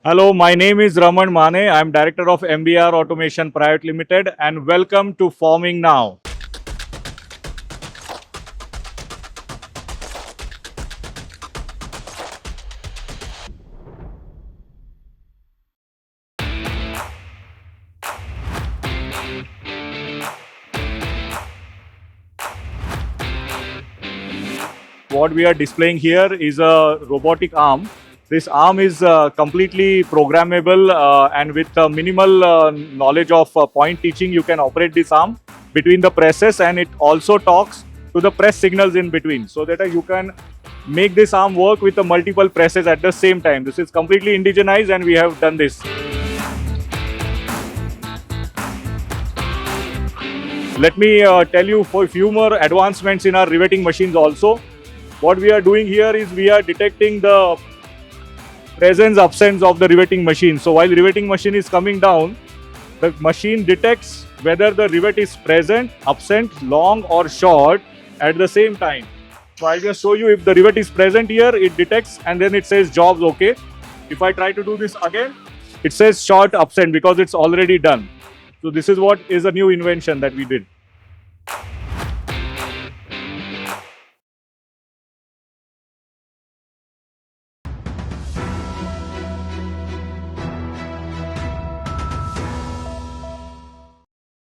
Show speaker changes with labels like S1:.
S1: Hello, my name is Raman Mane. I'm director of MBR Automation Private Limited and welcome to Forming Now. What we are displaying here is a robotic arm. This arm is completely programmable and with minimal knowledge of point teaching, you can operate this arm between the presses, and it also talks to the press signals in between so that you can make this arm work with the multiple presses at the same time. This is completely indigenized and we have done this. Let me tell you for a few more advancements in our riveting machines also. What we are doing here is we are detecting the presence absence of the riveting machine. So while riveting machine is coming down, the machine detects whether the rivet is present, absent, long or short at the same time. So I'll just show you. If the rivet is present here, it detects and then it says jobs okay. If I try to do this again, it says short absent because it's already done. So this is what is a new invention that we did.